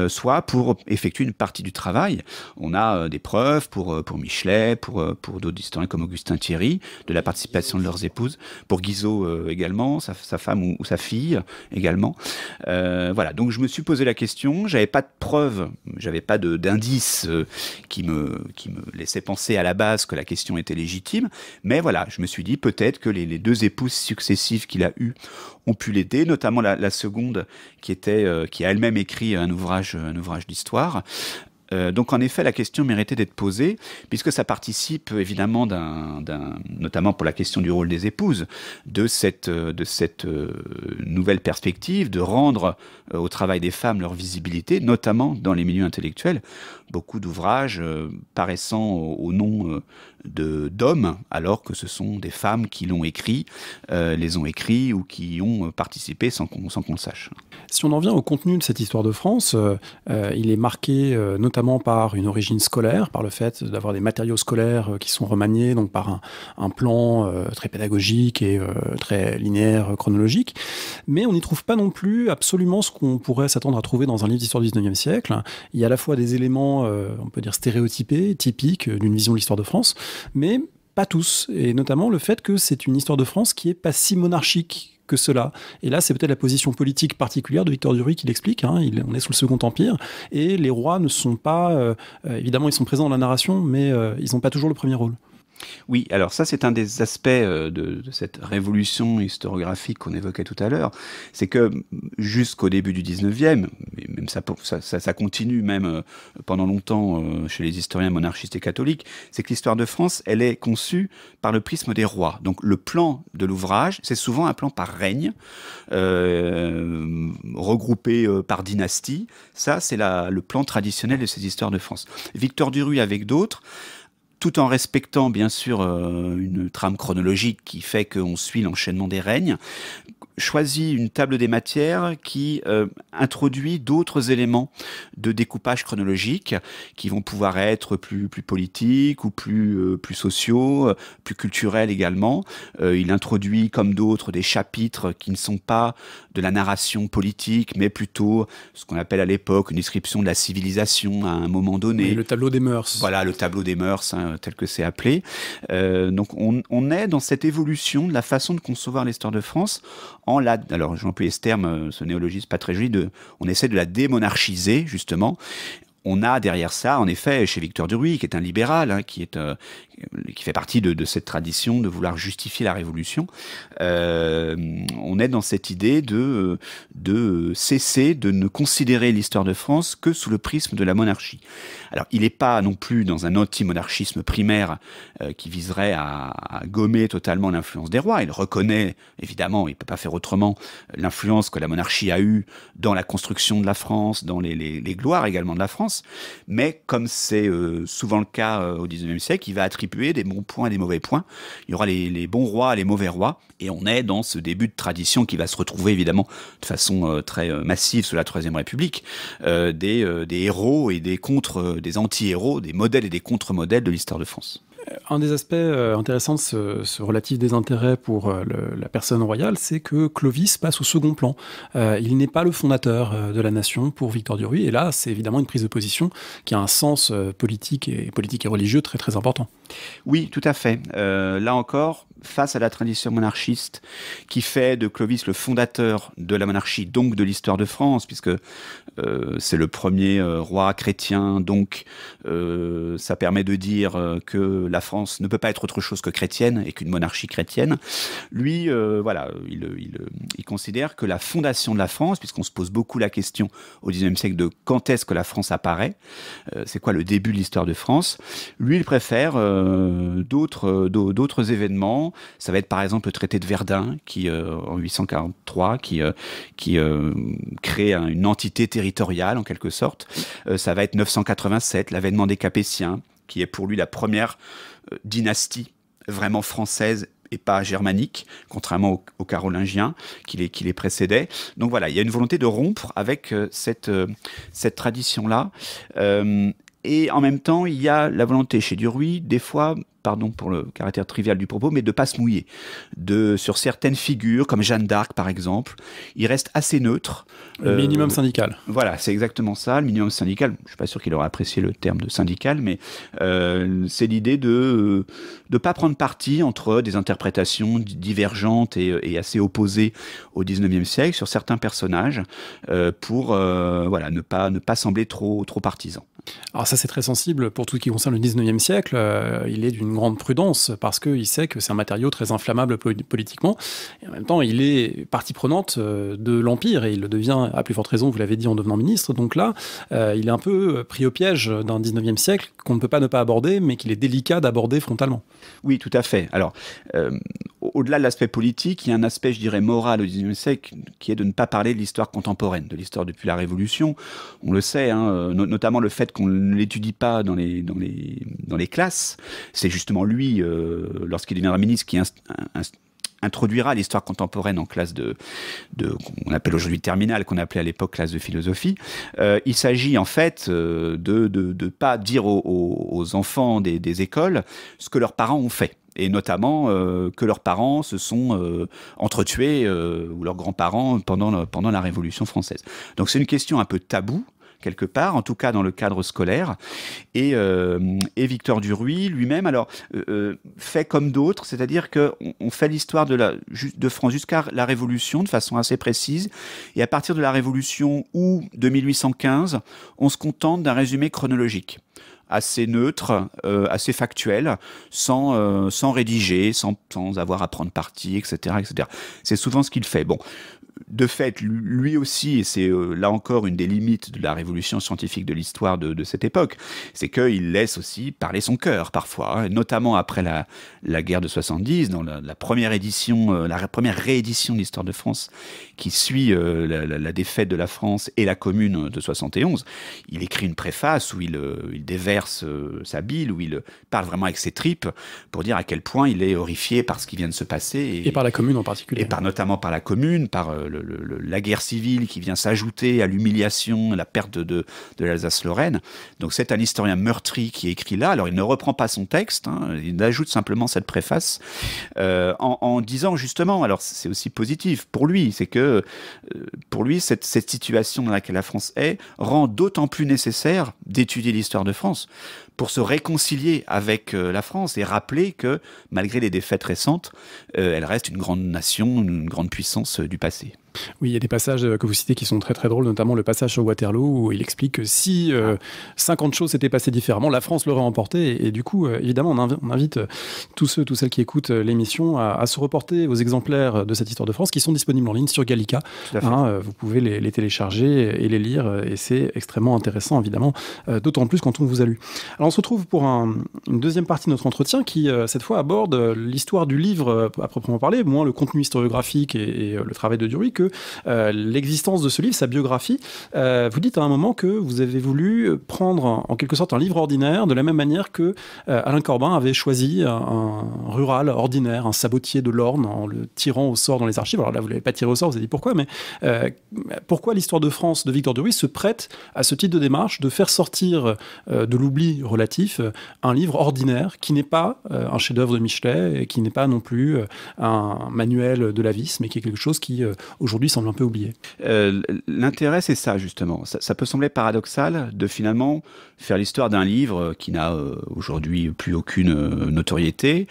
soit pour effectuer une partie du travail. On a des preuves pour Michelet, pour d'autres historiens comme Augustin Thierry, de la participation de leurs épouses, pour Guizot également, sa femme ou sa fille également. Voilà, donc je me suis posé la question, j'avais pas de preuves, j'avais pas d'indices qui me laissaient penser à la base que la question était légitime, mais voilà, je me suis dit peut-être que les 2 épouses successives qu'il a eues ont pu l'aider, notamment la seconde qui a elle-même écrit un ouvrage d'histoire. Donc en effet, la question méritait d'être posée, puisque ça participe évidemment notamment pour la question du rôle des épouses, de cette nouvelle perspective de rendre au travail des femmes leur visibilité, notamment dans les milieux intellectuels. Beaucoup d'ouvrages paraissant au nom d'hommes, alors que ce sont des femmes qui l'ont écrit, les ont écrits ou qui y ont participé sans qu'on le sache. Si on en vient au contenu de cette histoire de France, il est marqué notamment par une origine scolaire, par le fait d'avoir des matériaux scolaires qui sont remaniés, donc par un plan très pédagogique et très linéaire, chronologique. Mais on n'y trouve pas non plus absolument ce qu'on pourrait s'attendre à trouver dans un livre d'histoire du XIXe siècle. Il y a à la fois des éléments, on peut dire stéréotypés, typiques d'une vision de l'histoire de France, mais pas tous, et notamment le fait que c'est une histoire de France qui est pas si monarchique que cela. Et là, c'est peut-être la position politique particulière de Victor Duruy qui l'explique. On est sous le Second Empire, et les rois ne sont pas... évidemment, ils sont présents dans la narration, mais ils n'ont pas toujours le premier rôle. Oui, alors ça c'est un des aspects de cette révolution historiographique qu'on évoquait tout à l'heure, c'est que jusqu'au début du 19e, et même ça continue même pendant longtemps chez les historiens monarchistes et catholiques, c'est que l'histoire de France, elle est conçue par le prisme des rois. Donc le plan de l'ouvrage, c'est souvent un plan par règne, regroupé par dynastie. Ça, c'est le plan traditionnel de ces histoires de France. Victor Duruy avec d'autres, tout en respectant bien sûr une trame chronologique qui fait qu'on suit l'enchaînement des règnes, choisit une table des matières qui introduit d'autres éléments de découpage chronologique qui vont pouvoir être plus politiques ou plus sociaux, plus culturels également. Il introduit comme d'autres des chapitres qui ne sont pas de la narration politique, mais plutôt ce qu'on appelle à l'époque une description de la civilisation à un moment donné. Et le tableau des mœurs. Voilà, le tableau des mœurs, tel que c'est appelé. Donc on est dans cette évolution de la façon de concevoir l'histoire de France alors j'ai employé ce terme, ce néologisme pas très joli, on essaie de la démonarchiser justement. On a derrière ça, en effet, chez Victor Duruy, qui est un libéral, qui fait partie de cette tradition de vouloir justifier la Révolution, on est dans cette idée de cesser de ne considérer l'histoire de France que sous le prisme de la monarchie. Alors, il n'est pas non plus dans un anti-monarchisme primaire qui viserait à gommer totalement l'influence des rois. Il reconnaît, évidemment, il ne peut pas faire autrement, l'influence que la monarchie a eue dans la construction de la France, dans les gloires également de la France. Mais comme c'est souvent le cas au XIXe siècle, il va attribuer des bons points et des mauvais points. Il y aura les bons rois et les mauvais rois. Et on est dans ce début de tradition qui va se retrouver évidemment de façon très massive sous la Troisième République, des héros et des anti-héros, des modèles et des contre-modèles de l'histoire de France. Un des aspects intéressants de ce relatif désintérêt pour la personne royale, c'est que Clovis passe au second plan. Il n'est pas le fondateur de la nation pour Victor Duruy, et là, c'est évidemment une prise de position qui a un sens politique et religieux très très important. Oui, tout à fait. Là encore, face à la tradition monarchiste qui fait de Clovis le fondateur de la monarchie, donc de l'histoire de France, puisque c'est le premier roi chrétien, donc ça permet de dire que la France ne peut pas être autre chose que chrétienne et qu'une monarchie chrétienne. Lui, il considère que la fondation de la France, puisqu'on se pose beaucoup la question au XIXe siècle de quand est-ce que la France apparaît, c'est quoi le début de l'histoire de France, lui, il préfère d'autres événements. Ça va être par exemple le traité de Verdun qui en 843 qui crée une entité territoriale en quelque sorte. Ça va être 987, l'avènement des Capétiens, qui est pour lui la première dynastie vraiment française et pas germanique, contrairement aux Carolingiens qui les précédaient. Donc voilà, il y a une volonté de rompre avec cette tradition-là. Et en même temps, il y a la volonté chez Duruy, des fois, pardon pour le caractère trivial du propos, mais de ne pas se mouiller. Sur certaines figures, comme Jeanne d'Arc par exemple, il reste assez neutre. Le minimum syndical. Voilà, c'est exactement ça, le minimum syndical. Je ne suis pas sûr qu'il aurait apprécié le terme de syndical, mais c'est l'idée de ne pas prendre parti entre des interprétations divergentes et assez opposées au XIXe siècle sur certains personnages pour ne pas sembler trop partisan. Alors ça, c'est très sensible pour tout ce qui concerne le XIXe siècle. Il est d'une une grande prudence, parce qu'il sait que c'est un matériau très inflammable politiquement, et en même temps, il est partie prenante de l'Empire, et il le devient, à plus forte raison, vous l'avez dit, en devenant ministre. Donc là, il est un peu pris au piège d'un 19e siècle qu'on ne peut pas ne pas aborder, mais qu'il est délicat d'aborder frontalement. Oui, tout à fait. Alors, au-delà de l'aspect politique, il y a un aspect, je dirais, moral au XIXe siècle, qui est de ne pas parler de l'histoire contemporaine, de l'histoire depuis la Révolution. On le sait, hein, notamment le fait qu'on ne l'étudie pas dans les classes. C'est justement lui, lorsqu'il deviendra ministre, qui introduira l'histoire contemporaine en classe qu'on appelle aujourd'hui terminale, qu'on appelait à l'époque classe de philosophie. Il s'agit en fait de pas dire aux enfants des écoles ce que leurs parents ont fait. Et notamment que leurs parents se sont entretués, ou leurs grands-parents, pendant la Révolution française. Donc c'est une question un peu taboue, quelque part, en tout cas dans le cadre scolaire. Et Victor Duruy lui-même, alors, fait comme d'autres, c'est-à-dire qu'on fait l'histoire de France jusqu'à la Révolution de façon assez précise, et à partir de la Révolution ou de 1815, on se contente d'un résumé chronologique, assez neutre, assez factuel, sans rédiger, sans avoir à prendre parti, etc., etc. C'est souvent ce qu'il fait. Bon, de fait, lui aussi, et c'est là encore une des limites de la révolution scientifique de l'histoire de cette époque, c'est qu'il laisse aussi parler son cœur parfois, hein, notamment après la guerre de 70, dans la première édition, la première réédition de l'histoire de France, qui suit la défaite de la France et la Commune de 71. Il écrit une préface où il déverse sa bile, où il parle vraiment avec ses tripes pour dire à quel point il est horrifié par ce qui vient de se passer. Et par la Commune en particulier. Et notamment par la Commune, par la guerre civile qui vient s'ajouter à l'humiliation, la perte de l'Alsace-Lorraine. Donc c'est un historien meurtri qui écrit là. Alors il ne reprend pas son texte, hein, il ajoute simplement cette préface en disant justement, alors c'est aussi positif pour lui, c'est que pour lui cette situation dans laquelle la France est rend d'autant plus nécessaire d'étudier l'histoire de France pour se réconcilier avec la France et rappeler que malgré les défaites récentes, elle reste une grande nation, une grande puissance du passé. Oui, il y a des passages que vous citez qui sont très très drôles, notamment le passage sur Waterloo où il explique que si 50 choses s'étaient passées différemment, la France l'aurait emporté. Et du coup, évidemment, on invite tous celles qui écoutent l'émission à se reporter aux exemplaires de cette histoire de France qui sont disponibles en ligne sur Gallica. Vous pouvez les télécharger et les lire, et c'est extrêmement intéressant, évidemment, d'autant plus quand on vous a lu. Alors on se retrouve pour une deuxième partie de notre entretien qui, cette fois, aborde l'histoire du livre à proprement parler, moins le contenu historiographique et le travail de Duruy, que l'existence de ce livre, sa biographie. Vous dites à un moment que vous avez voulu prendre en quelque sorte un livre ordinaire, de la même manière que Alain Corbin avait choisi un rural ordinaire, un sabotier de l'Orne, en le tirant au sort dans les archives. Alors là, vous ne l'avez pas tiré au sort, vous avez dit pourquoi, mais pourquoi l'histoire de France de Victor Duruy se prête à ce type de démarche, de faire sortir de l'oubli relatif un livre ordinaire qui n'est pas un chef-d'œuvre de Michelet, et qui n'est pas non plus un manuel de la vis, mais qui est quelque chose qui aujourd'hui semble un peu oublié. L'intérêt, c'est ça, justement. Ça peut sembler paradoxal de finalement faire l'histoire d'un livre qui n'a aujourd'hui plus aucune notoriété,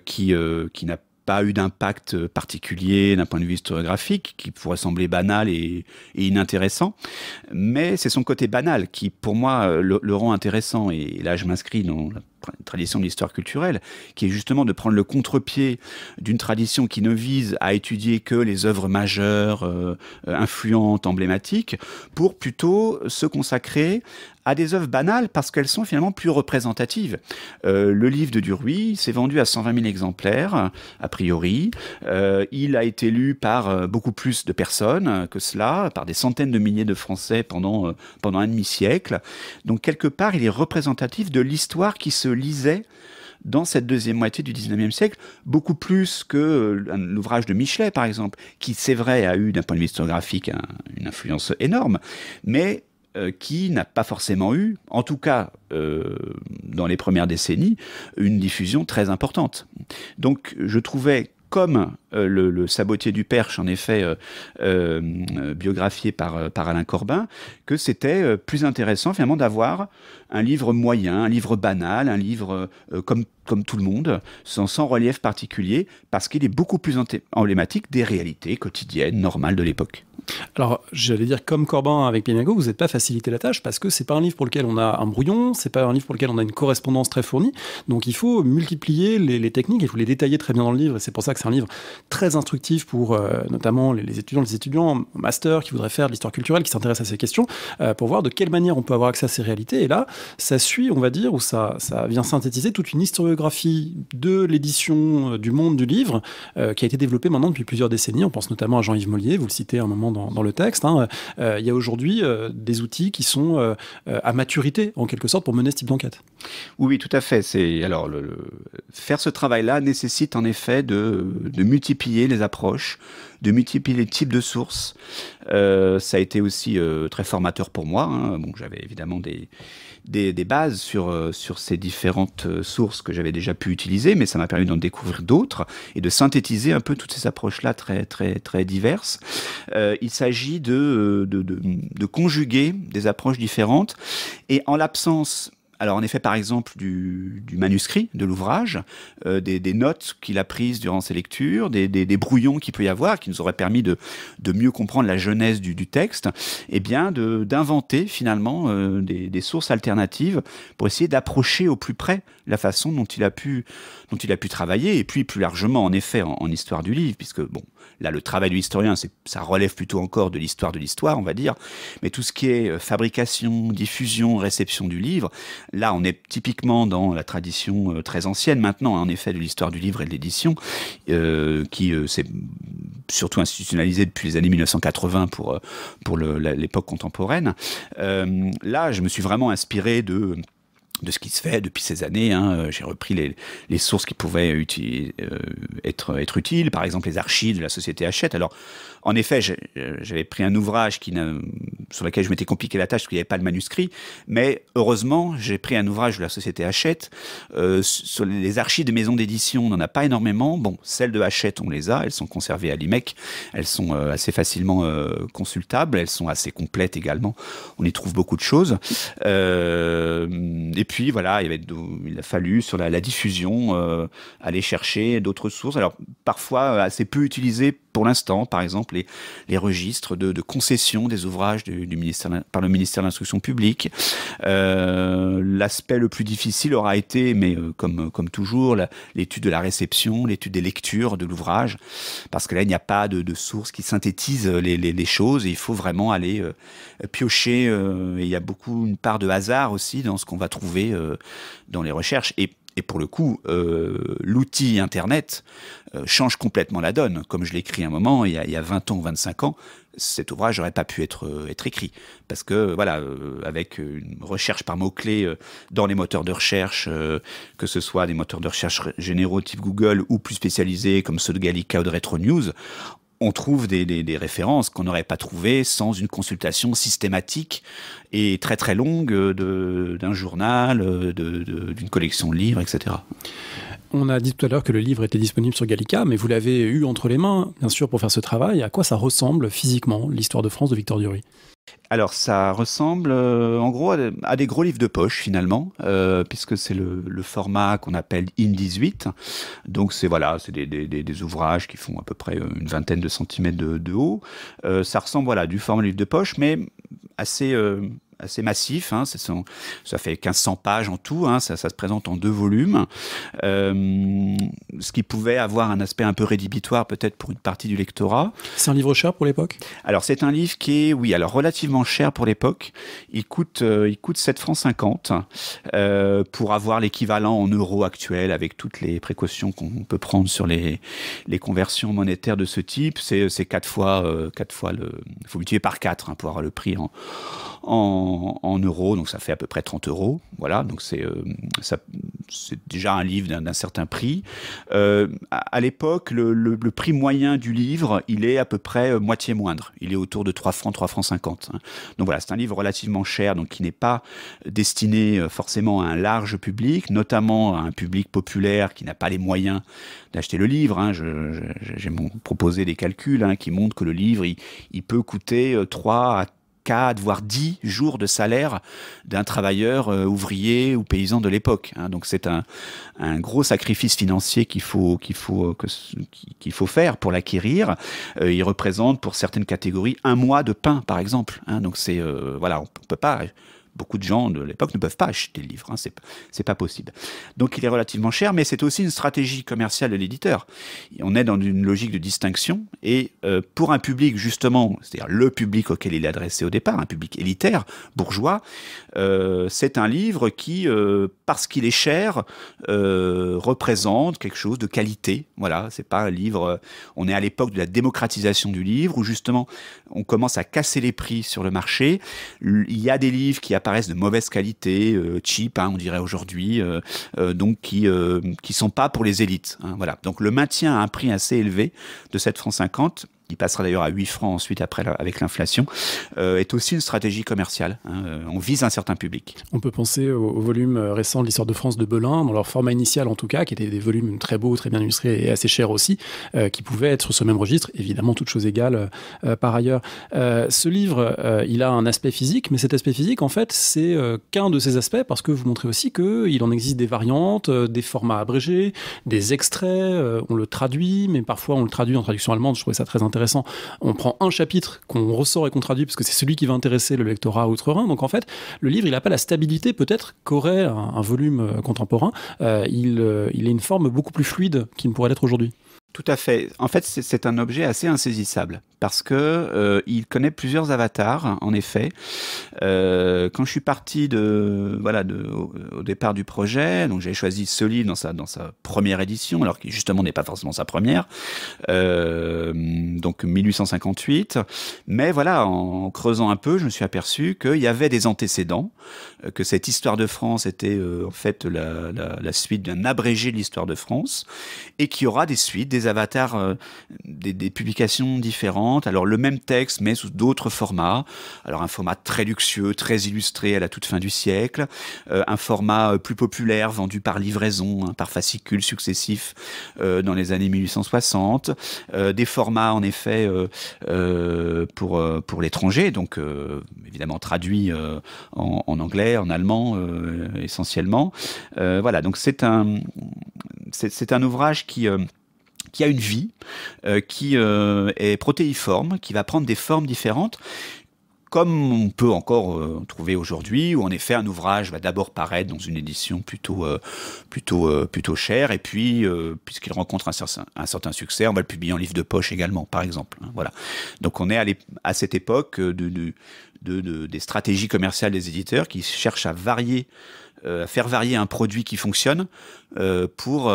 qui n'a pas eu d'impact particulier d'un point de vue historiographique, qui pourrait sembler banal et inintéressant. Mais c'est son côté banal qui, pour moi, le rend intéressant. Et là, je m'inscris dans la tradition de l'histoire culturelle, qui est justement de prendre le contre-pied d'une tradition qui ne vise à étudier que les œuvres majeures, influentes, emblématiques, pour plutôt se consacrer à des œuvres banales parce qu'elles sont finalement plus représentatives. Le livre de Duruy s'est vendu à 120 000 exemplaires, a priori. Il a été lu par beaucoup plus de personnes que cela, par des centaines de milliers de Français pendant un demi-siècle. Donc quelque part, il est représentatif de l'histoire qui se lisait dans cette deuxième moitié du XIXe siècle, beaucoup plus que l'ouvrage de Michelet, par exemple, qui, c'est vrai, a eu, d'un point de vue historiographique, une influence énorme, mais qui n'a pas forcément eu, en tout cas dans les premières décennies, une diffusion très importante. Donc je trouvais, comme le sabotier du Perche, en effet, biographié par Alain Corbin, que c'était plus intéressant finalement d'avoir un livre moyen, un livre banal, un livre comme tout le monde, sans relief particulier, parce qu'il est beaucoup plus emblématique des réalités quotidiennes, normales de l'époque. Alors, j'allais dire, comme Corbin avec Pianiago, vous n'êtes pas facilité la tâche parce que c'est pas un livre pour lequel on a un brouillon, c'est pas un livre pour lequel on a une correspondance très fournie. Donc, il faut multiplier les techniques, il faut les détailler très bien dans le livre. Et c'est pour ça que c'est un livre très instructif pour notamment les étudiants en master qui voudraient faire de l'histoire culturelle, qui s'intéressent à ces questions, pour voir de quelle manière on peut avoir accès à ces réalités. Et là, ça suit, on va dire, ou ça vient synthétiser toute une historiographie de l'édition du monde du livre qui a été développée maintenant depuis plusieurs décennies. On pense notamment à Jean-Yves Mollier, vous le citez à un moment dans le texte. Il y a aujourd'hui des outils qui sont à maturité, en quelque sorte, pour mener ce type d'enquête. Oui, tout à fait. Alors, faire ce travail-là nécessite en effet de multiplier les approches, de multiplier les types de sources. Ça a été aussi très formateur pour moi. Bon, j'avais évidemment des bases sur ces différentes sources que j'avais déjà pu utiliser, mais ça m'a permis d'en découvrir d'autres et de synthétiser un peu toutes ces approches-là très, très, très diverses. Il s'agit de conjuguer des approches différentes et en l'absence... Alors en effet, par exemple, du manuscrit de l'ouvrage, des notes qu'il a prises durant ses lectures, des brouillons qu'il peut y avoir, qui nous auraient permis de mieux comprendre la genèse du texte, et bien d'inventer finalement des sources alternatives pour essayer d'approcher au plus près la façon dont il a pu travailler, et puis plus largement en effet en histoire du livre, puisque bon, là le travail de l'historien, ça relève plutôt encore de l'histoire, on va dire, mais tout ce qui est fabrication, diffusion, réception du livre, là, on est typiquement dans la tradition très ancienne maintenant, en effet, de l'histoire du livre et de l'édition, qui s'est surtout institutionnalisée depuis les années 1980 pour l'époque contemporaine. Là, je me suis vraiment inspiré de ce qui se fait depuis ces années. J'ai repris les sources qui pouvaient être utiles, par exemple les archives de la société Hachette. Alors, en effet, j'avais pris un ouvrage sur lequel je m'étais compliqué la tâche parce qu'il n'y avait pas le manuscrit, mais heureusement, j'ai pris un ouvrage de la société Hachette. Sur les archives des maisons d'édition, on n'en a pas énormément. Bon, celles de Hachette, on les a, elles sont conservées à l'IMEC, elles sont assez facilement consultables, elles sont assez complètes également, on y trouve beaucoup de choses. Et puis voilà, il a fallu sur la diffusion aller chercher d'autres sources, alors parfois assez peu utilisées pour l'instant, par exemple les registres de concession des ouvrages par le ministère de l'Instruction publique. L'aspect le plus difficile aura été, mais comme toujours, l'étude de la réception, l'étude des lectures de l'ouvrage, parce que là il n'y a pas de source qui synthétise les choses, et il faut vraiment aller piocher, et il y a beaucoup une part de hasard aussi dans ce qu'on va trouver dans les recherches. Et pour le coup, l'outil Internet change complètement la donne. Comme je l'ai écrit à un moment, il y a 20 ans ou 25 ans, cet ouvrage n'aurait pas pu être écrit. Parce que, voilà, avec une recherche par mots-clés dans les moteurs de recherche, que ce soit des moteurs de recherche généraux type Google ou plus spécialisés comme ceux de Gallica ou de Retro News, on trouve des références qu'on n'aurait pas trouvées sans une consultation systématique et très très longue d'un journal, d'une collection de livres, etc. On a dit tout à l'heure que le livre était disponible sur Gallica, mais vous l'avez eu entre les mains, bien sûr, pour faire ce travail. À quoi ça ressemble physiquement, l'histoire de France de Victor Duruy ? Alors ça ressemble en gros à des gros livres de poche finalement, puisque c'est le format qu'on appelle IN18. Donc c'est des ouvrages qui font à peu près une vingtaine de centimètres de haut. Ça ressemble du format livre de poche, mais assez massif, ça fait 1500 pages en tout, ça se présente en 2 volumes, ce qui pouvait avoir un aspect un peu rédhibitoire peut-être pour une partie du lectorat. C'est un livre cher pour l'époque ? Alors c'est un livre qui est, relativement cher pour l'époque. Il coûte 7,50 francs pour avoir l'équivalent en euros actuels avec toutes les précautions qu'on peut prendre sur les conversions monétaires de ce type. C'est 4 fois il faut multiplier par 4 pour avoir le prix en euros, donc ça fait à peu près 30 euros. Voilà, donc c'est déjà un livre d'un certain prix. À l'époque, le prix moyen du livre, il est à peu près moitié moindre. Il est autour de 3 francs 50. Donc voilà, c'est un livre relativement cher, donc qui n'est pas destiné forcément à un large public, notamment à un public populaire qui n'a pas les moyens d'acheter le livre. J'ai proposé des calculs qui montrent que le livre, il peut coûter 3 à 4, voire 10 jours de salaire d'un travailleur ouvrier ou paysan de l'époque. Hein. Donc c'est un gros sacrifice financier qu'il faut faire pour l'acquérir. Il représente pour certaines catégories 1 mois de pain, par exemple. Hein. Donc c'est voilà, on peut pas. Beaucoup de gens de l'époque ne peuvent pas acheter le livre, hein, c'est pas possible. Donc il est relativement cher, mais c'est aussi une stratégie commerciale de l'éditeur. On est dans une logique de distinction, et pour un public justement, c'est-à-dire le public auquel il est adressé au départ, un public élitaire, bourgeois, c'est un livre qui, parce qu'il est cher, représente quelque chose de qualité. Voilà, c'est pas un livre. On est à l'époque de la démocratisation du livre, où justement on commence à casser les prix sur le marché. Il y a des livres qui apparaissent de mauvaise qualité, cheap, hein, on dirait aujourd'hui, donc qui sont pas pour les élites. Hein, voilà. Donc le maintien à un prix assez élevé de 7,50 francs, il passera d'ailleurs à 8 francs ensuite après avec l'inflation, est aussi une stratégie commerciale. Hein. On vise un certain public. On peut penser au volume récent de l'Histoire de France de Belin, dans leur format initial en tout cas, qui étaient des volumes très beaux, très bien illustrés et assez chers aussi, qui pouvaient être sur ce même registre, évidemment toutes choses égales par ailleurs. Ce livre, il a un aspect physique, mais cet aspect physique, en fait, c'est qu'un de ses aspects, parce que vous montrez aussi qu'il en existe des variantes, des formats abrégés, des extraits, on le traduit, mais parfois on le traduit en traduction allemande, je trouvais ça très intéressant. On prend un chapitre qu'on ressort et qu'on traduit parce que c'est celui qui va intéresser le lectorat outre-Rhin. Donc en fait, le livre, il n'a pas la stabilité peut-être qu'aurait un volume contemporain. Il a une forme beaucoup plus fluide qu'il ne pourrait l'être aujourd'hui. Tout à fait. En fait, c'est un objet assez insaisissable parce que il connaît plusieurs avatars. En effet, quand je suis parti au départ du projet, donc j'ai choisi ce livre dans sa première édition, alors qui justement n'est pas forcément sa première, donc 1858. Mais voilà, en creusant un peu, je me suis aperçu qu'il y avait des antécédents, que cette histoire de France était en fait la suite d'un abrégé de l'histoire de France, et qu'il y aura des suites, des avatars, des publications différentes. Alors le même texte, mais sous d'autres formats. Alors un format très luxueux, très illustré à la toute fin du siècle. Un format plus populaire, vendu par livraison, hein, par fascicules successifs dans les années 1860. Des formats, en effet, pour l'étranger, donc évidemment traduits en anglais, en allemand, essentiellement. Voilà, donc c'est un ouvrage qui a une vie, qui est protéiforme, qui va prendre des formes différentes, comme on peut encore trouver aujourd'hui, où en effet un ouvrage va d'abord paraître dans une édition plutôt chère, et puis puisqu'il rencontre un certain succès, on va le publier en livre de poche également, par exemple. Hein, voilà. Donc on est à cette époque des stratégies commerciales des éditeurs qui cherchent à faire varier un produit qui fonctionne pour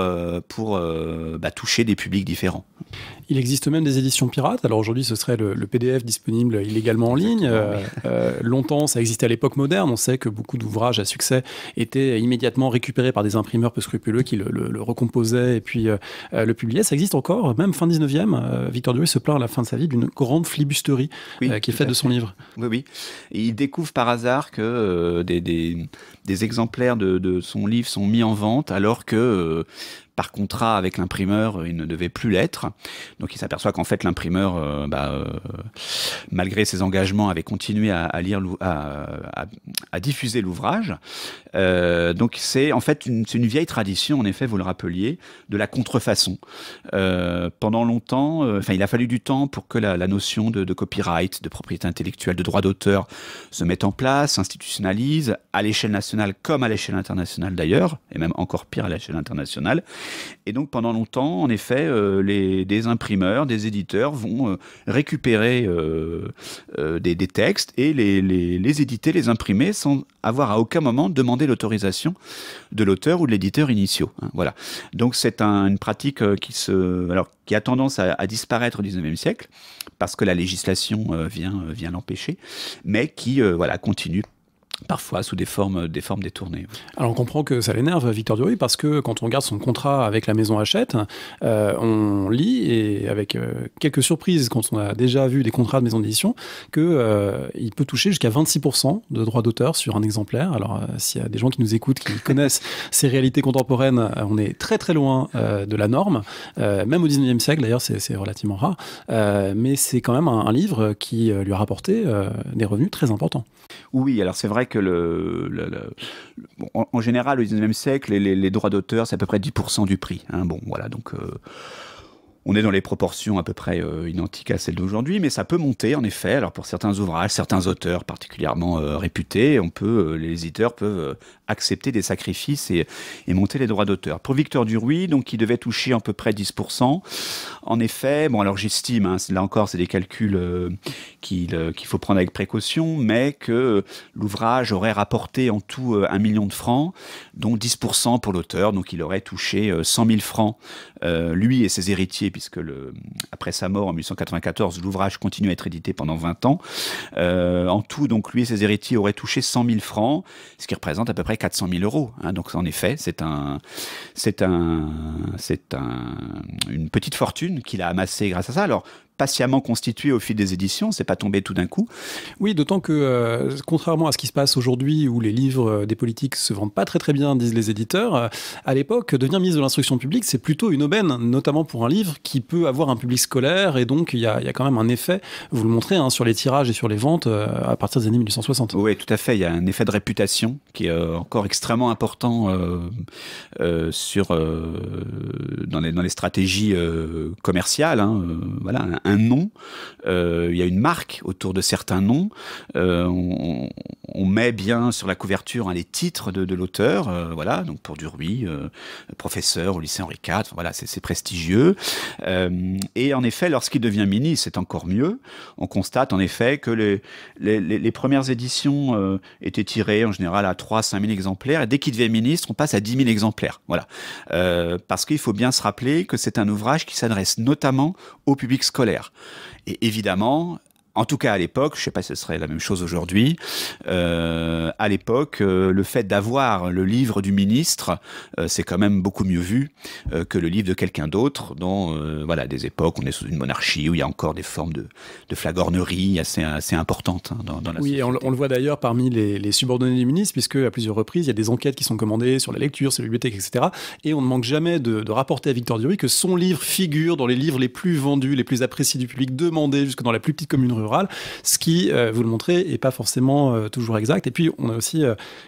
toucher des publics différents. Il existe même des éditions pirates. Alors aujourd'hui, ce serait le PDF disponible illégalement en ligne. Longtemps, ça existait à l'époque moderne. On sait que beaucoup d'ouvrages à succès étaient immédiatement récupérés par des imprimeurs peu scrupuleux qui le recomposaient et puis le publiaient. Ça existe encore, même fin 19e. Victor Duruy se plaint à la fin de sa vie d'une grande flibusterie qui est faite de son livre. Oui, oui. Et il découvre par hasard que des exemplaires de son livre sont mis en vente alors que par contrat avec l'imprimeur, il ne devait plus l'être. Donc il s'aperçoit qu'en fait l'imprimeur, malgré ses engagements, avait continué à diffuser l'ouvrage. Donc c'est en fait une vieille tradition, en effet, vous le rappeliez, de la contrefaçon. Pendant longtemps, il a fallu du temps pour que la notion de copyright, de propriété intellectuelle, de droit d'auteur se mette en place, s'institutionnalise, à l'échelle nationale comme à l'échelle internationale d'ailleurs, et même encore pire à l'échelle internationale. Et donc pendant longtemps, en effet, des imprimeurs, des éditeurs vont récupérer des textes et les éditer, les imprimer sans avoir à aucun moment demandé l'autorisation de l'auteur ou de l'éditeur initiaux. Hein, voilà. Donc c'est une pratique qui a tendance à disparaître au XIXe siècle parce que la législation vient l'empêcher, mais qui continue Parfois sous des formes détournées. Alors on comprend que ça l'énerve, Victor Duruy, parce que quand on regarde son contrat avec la maison Hachette, on lit, et avec quelques surprises quand on a déjà vu des contrats de maison d'édition, qu'il peut toucher jusqu'à 26% de droits d'auteur sur un exemplaire. Alors s'il y a des gens qui nous écoutent, qui connaissent ces réalités contemporaines, on est très très loin de la norme, même au 19e siècle d'ailleurs, c'est relativement rare, mais c'est quand même un livre qui lui a rapporté des revenus très importants. Oui, alors c'est vrai que en général, au 19e siècle, les droits d'auteur, c'est à peu près 10% du prix. Hein. Bon, voilà, donc on est dans les proportions à peu près identiques à celles d'aujourd'hui, mais ça peut monter, en effet. Alors pour certains ouvrages, certains auteurs particulièrement réputés, les éditeurs peuvent accepter des sacrifices et monter les droits d'auteur. Pour Victor Duruy, donc, il devait toucher à peu près 10%. En effet, bon, alors j'estime, hein, là encore, c'est des calculs qu'il faut prendre avec précaution, mais que l'ouvrage aurait rapporté en tout 1 million de francs, dont 10% pour l'auteur, donc il aurait touché 100 000 francs, lui et ses héritiers, puisque après sa mort en 1894, l'ouvrage continue à être édité pendant 20 ans. En tout, donc, lui et ses héritiers auraient touché 100 000 francs, ce qui représente à peu près 400 000 euros. Hein. Donc, en effet, c'est une petite fortune qu'il a amassée grâce à ça. Alors, patiemment constitué au fil des éditions, c'est pas tombé tout d'un coup. Oui, d'autant que, contrairement à ce qui se passe aujourd'hui, où les livres des politiques se vendent pas très très bien, disent les éditeurs, à l'époque, devenir ministre de l'instruction publique, c'est plutôt une aubaine, notamment pour un livre qui peut avoir un public scolaire, et donc il y a quand même un effet, vous le montrez, hein, sur les tirages et sur les ventes à partir des années 1860. Oui, tout à fait, il y a un effet de réputation qui est encore extrêmement important dans les stratégies commerciales. Hein, voilà, un nom, il y a une marque autour de certains noms, on met bien sur la couverture, hein, les titres de l'auteur, voilà, donc pour Duruy, professeur au lycée Henri IV, voilà, c'est prestigieux, et en effet, lorsqu'il devient ministre, c'est encore mieux. On constate en effet que les premières éditions étaient tirées en général à 3 000 à 5 000 exemplaires, et dès qu'il devient ministre, on passe à 10 000 exemplaires, voilà, parce qu'il faut bien se rappeler que c'est un ouvrage qui s'adresse notamment au public scolaire. Et évidemment, en tout cas à l'époque, je ne sais pas si ce serait la même chose aujourd'hui, à l'époque, le fait d'avoir le livre du ministre, c'est quand même beaucoup mieux vu que le livre de quelqu'un d'autre, dont, voilà, des époques, on est sous une monarchie où il y a encore des formes de flagornerie assez importantes, hein, dans la société. Oui, on le voit d'ailleurs parmi les subordonnés du ministre, puisque à plusieurs reprises, il y a des enquêtes qui sont commandées sur la lecture, sur les bibliothèques, etc. Et on ne manque jamais de rapporter à Victor Duruy que son livre figure dans les livres les plus vendus, les plus appréciés du public, demandés jusque dans la plus petite commune rurale, ce qui, vous le montrez, n'est pas forcément toujours exact. Et puis, on a aussi,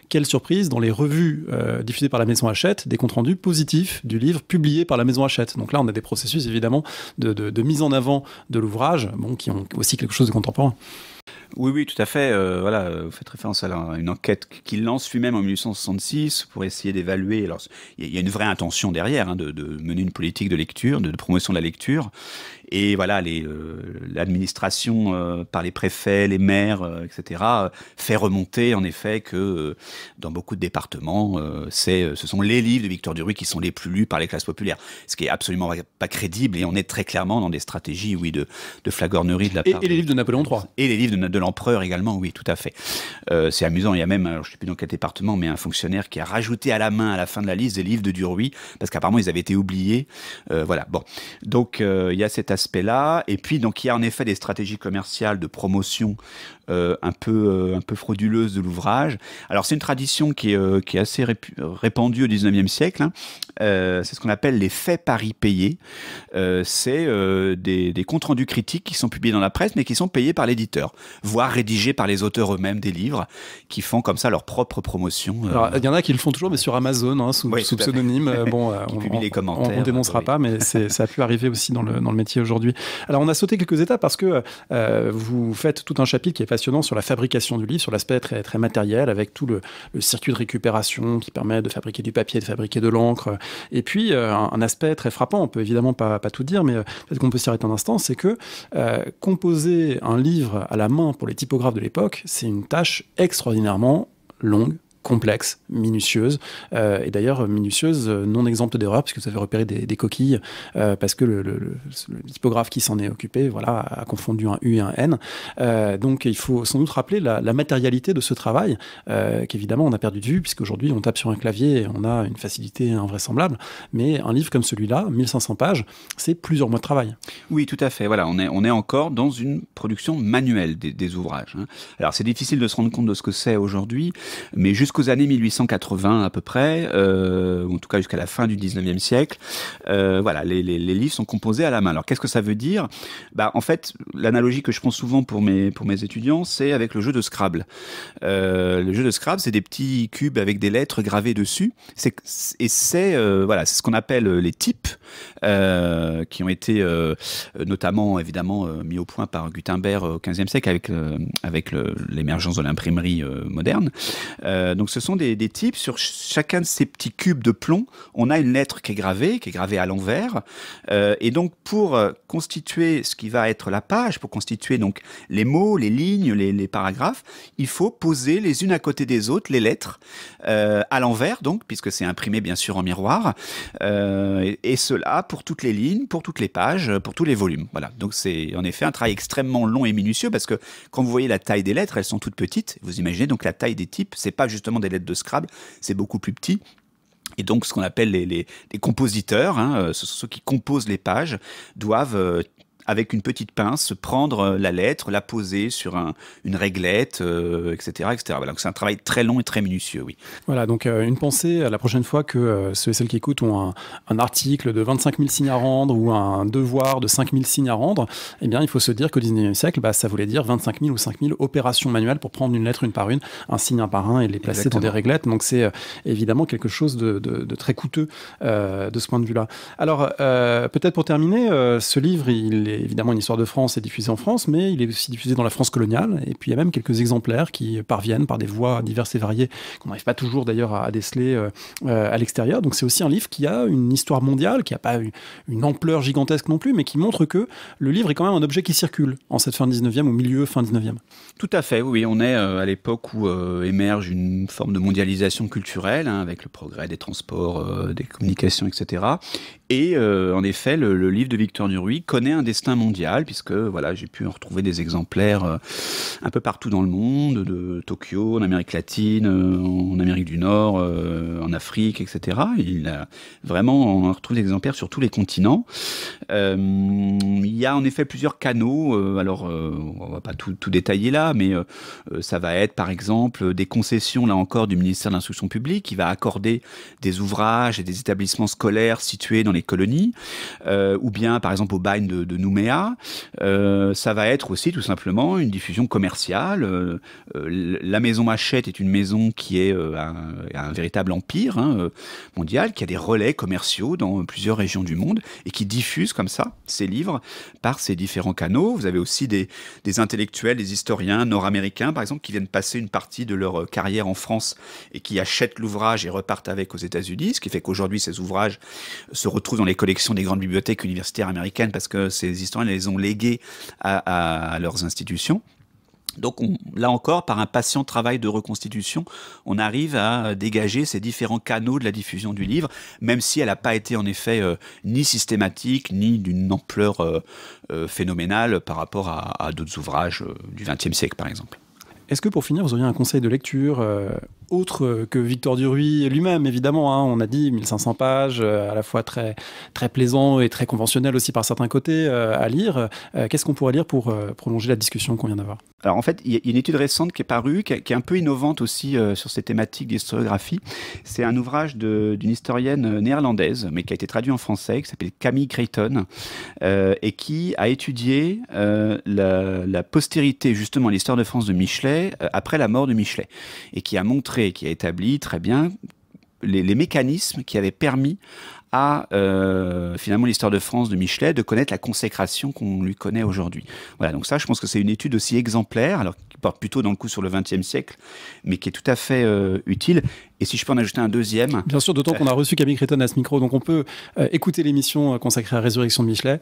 quelle surprise, dans les revues diffusées par la maison Hachette, des comptes rendus positifs du livre publié par la maison Hachette. Donc là, on a des processus, évidemment, de mise en avant de l'ouvrage, bon, qui ont aussi quelque chose de contemporain. Oui, tout à fait. Voilà, vous faites référence à une enquête qu'il lance lui-même en 1866 pour essayer d'évaluer. Alors, il y a une vraie intention derrière, hein, de mener une politique de lecture, de promotion de la lecture. Et voilà, l'administration par les préfets, les maires, etc., fait remonter en effet que dans beaucoup de départements, ce sont les livres de Victor Duruy qui sont les plus lus par les classes populaires. Ce qui est absolument pas crédible, et on est très clairement dans des stratégies, oui, de flagornerie de la part. Et les livres de Napoléon III. Et les livres de l'empereur également, oui, tout à fait. C'est amusant, il y a même, alors, je ne sais plus dans quel département, mais un fonctionnaire qui a rajouté à la main, à la fin de la liste, des livres de Duruy, parce qu'apparemment ils avaient été oubliés. Voilà, bon. Donc il y a cet aspect-là, et puis donc il y a en effet des stratégies commerciales de promotion un peu frauduleuses de l'ouvrage. Alors c'est une tradition qui est assez répandue au 19e siècle, hein. C'est ce qu'on appelle les faits paris payés. C'est des comptes rendus critiques qui sont publiés dans la presse, mais qui sont payés par l'éditeur, voire rédigés par les auteurs eux-mêmes des livres, qui font comme ça leur propre promotion. Alors, il y en a qui le font toujours, mais sur Amazon, hein, sous pseudonyme. Bon, qui publient les commentaires. On dénoncera pas, mais ça a pu arriver aussi dans le métier aujourd'hui. Alors, on a sauté quelques étapes parce que vous faites tout un chapitre qui est passionnant sur la fabrication du livre, sur l'aspect très, très matériel, avec tout le circuit de récupération qui permet de fabriquer du papier, de fabriquer de l'encre. Et puis, un aspect très frappant, on peut évidemment pas tout dire, mais peut-être qu'on peut s'y arrêter un instant, c'est que composer un livre à la main pour les typographes de l'époque, c'est une tâche extraordinairement longue, complexe, minutieuse, et d'ailleurs minutieuse, non exempte d'erreur, puisque vous avez repéré des coquilles, parce que le typographe qui s'en est occupé, voilà, a confondu un U et un N. Donc il faut sans doute rappeler la matérialité de ce travail, qu'évidemment on a perdu de vue, puisqu'aujourd'hui on tape sur un clavier et on a une facilité invraisemblable, mais un livre comme celui-là, 1500 pages, c'est plusieurs mois de travail. Oui, tout à fait. Voilà, on est encore dans une production manuelle des ouvrages. Alors c'est difficile de se rendre compte de ce que c'est aujourd'hui, mais jusqu'aux années 1880 à peu près, ou en tout cas jusqu'à la fin du 19e siècle, voilà, les livres sont composés à la main. Alors qu'est-ce que ça veut dire? En fait, l'analogie que je prends souvent pour mes étudiants, c'est avec le jeu de Scrabble. Le jeu de Scrabble, c'est des petits cubes avec des lettres gravées dessus. Voilà, c'est ce qu'on appelle les types, qui ont été notamment évidemment mis au point par Gutenberg au XVe siècle avec l'émergence de l'imprimerie moderne. Donc ce sont des types. Sur chacun de ces petits cubes de plomb, on a une lettre qui est gravée à l'envers. Et donc pour constituer ce qui va être la page, pour constituer donc les mots, les lignes, les paragraphes, il faut poser les unes à côté des autres les lettres à l'envers, donc puisque c'est imprimé bien sûr en miroir, et cela pour toutes les lignes, pour toutes les pages, pour tous les volumes. Voilà. Donc c'est en effet un travail extrêmement long et minutieux, parce que quand vous voyez la taille des lettres, elles sont toutes petites. Vous imaginez donc la taille des types, c'est pas justement des lettres de Scrabble, c'est beaucoup plus petit. Et donc, ce qu'on appelle les compositeurs, ce sont ceux qui composent les pages, doivent avec une petite pince, prendre la lettre, la poser sur une réglette, etc., etc. Voilà, donc c'est un travail très long et très minutieux, oui. Voilà, donc une pensée à la prochaine fois que ceux et celles qui écoutent ont un article de 25 000 signes à rendre ou un devoir de 5 000 signes à rendre, eh bien, il faut se dire qu'au 19e siècle, ça voulait dire 25 000 ou 5 000 opérations manuelles pour prendre une lettre une par une, un signe un par un et les placer Exactement. Dans des réglettes. Donc c'est évidemment quelque chose de très coûteux de ce point de vue-là. Alors, peut-être pour terminer, ce livre, il est évidemment une histoire de France est diffusée en France, mais il est aussi diffusé dans la France coloniale. Et puis il y a même quelques exemplaires qui parviennent par des voies diverses et variées, qu'on n'arrive pas toujours d'ailleurs à déceler à l'extérieur. Donc c'est aussi un livre qui a une histoire mondiale, qui n'a pas une ampleur gigantesque non plus, mais qui montre que le livre est quand même un objet qui circule en cette fin 19e, au milieu, fin 19e. Tout à fait, oui. On est à l'époque où émerge une forme de mondialisation culturelle, avec le progrès des transports, des communications, etc. Et en effet, le livre de Victor Duruy connaît un destin mondial, puisque voilà, j'ai pu en retrouver des exemplaires un peu partout dans le monde, de Tokyo, en Amérique latine, en Amérique du Nord, en Afrique, etc. Il a vraiment, on retrouve des exemplaires sur tous les continents. Il y a en effet plusieurs canaux. Alors, on va pas tout détailler là, mais ça va être par exemple des concessions, là encore, du ministère de l'Instruction publique, qui va accorder des ouvrages et des établissements scolaires situés dans les colonies, ou bien par exemple au bagne de Nouméa. Ça va être aussi tout simplement une diffusion commerciale. La maison Hachette est une maison qui est un véritable empire mondial, qui a des relais commerciaux dans plusieurs régions du monde et qui diffuse comme ça ses livres par ces différents canaux. Vous avez aussi des intellectuels, des historiens nord-américains par exemple, qui viennent passer une partie de leur carrière en France et qui achètent l'ouvrage et repartent avec aux États-Unis, ce qui fait qu'aujourd'hui ces ouvrages se retrouvent dans les collections des grandes bibliothèques universitaires américaines, parce que ces historiens les ont légués à leurs institutions. Donc là encore, par un patient travail de reconstitution, on arrive à dégager ces différents canaux de la diffusion du livre, même si elle n'a pas été en effet ni systématique, ni d'une ampleur phénoménale par rapport à d'autres ouvrages du XXe siècle, par exemple. Est-ce que pour finir, vous auriez un conseil de lecture autre que Victor Duruy lui-même, évidemment, on a dit 1500 pages, à la fois très, très plaisant et très conventionnel aussi par certains côtés à lire. Qu'est-ce qu'on pourrait lire pour prolonger la discussion qu'on vient d'avoir ? Alors en fait, il y a une étude récente qui est parue, qui est un peu innovante aussi sur ces thématiques d'historiographie. C'est un ouvrage d'une historienne néerlandaise, mais qui a été traduit en français, qui s'appelle Camille Creighton, et qui a étudié la postérité, justement, l'histoire de France de Michelet, après la mort de Michelet, et qui a montré, qui a établi très bien les mécanismes qui avaient permis à finalement l'histoire de France de Michelet de connaître la consécration qu'on lui connaît aujourd'hui. Voilà, donc ça, je pense que c'est une étude aussi exemplaire, alors qui porte plutôt dans le coup sur le XXe siècle, mais qui est tout à fait utile. Et si je peux en ajouter un deuxième... Bien sûr, d'autant qu'on a reçu Camille Creighton à ce micro, donc on peut écouter l'émission consacrée à Résurrection de Michelet.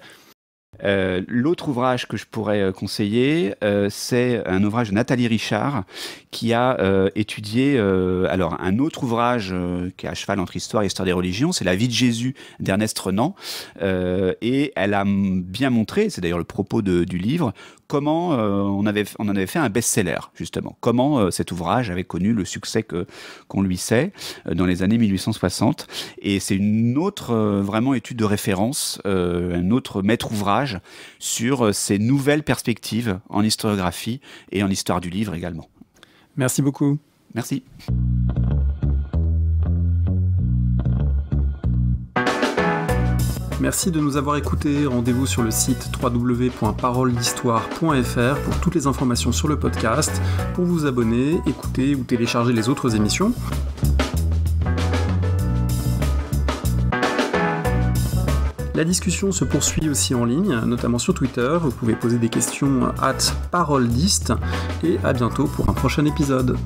L'autre ouvrage que je pourrais conseiller, c'est un ouvrage de Nathalie Richard qui a étudié alors un autre ouvrage qui est à cheval entre histoire et histoire des religions, c'est La vie de Jésus d'Ernest Renan, et elle a bien montré, c'est d'ailleurs le propos du livre, comment on en avait fait un best-seller, justement. Comment cet ouvrage avait connu le succès qu'on lui sait dans les années 1860. Et c'est une autre vraiment étude de référence, un autre maître ouvrage sur ces nouvelles perspectives en historiographie et en histoire du livre également. Merci beaucoup. Merci. Merci de nous avoir écoutés. Rendez-vous sur le site www.paroledhistoire.fr pour toutes les informations sur le podcast, pour vous abonner, écouter ou télécharger les autres émissions. La discussion se poursuit aussi en ligne, notamment sur Twitter. Vous pouvez poser des questions @paroledist et à bientôt pour un prochain épisode.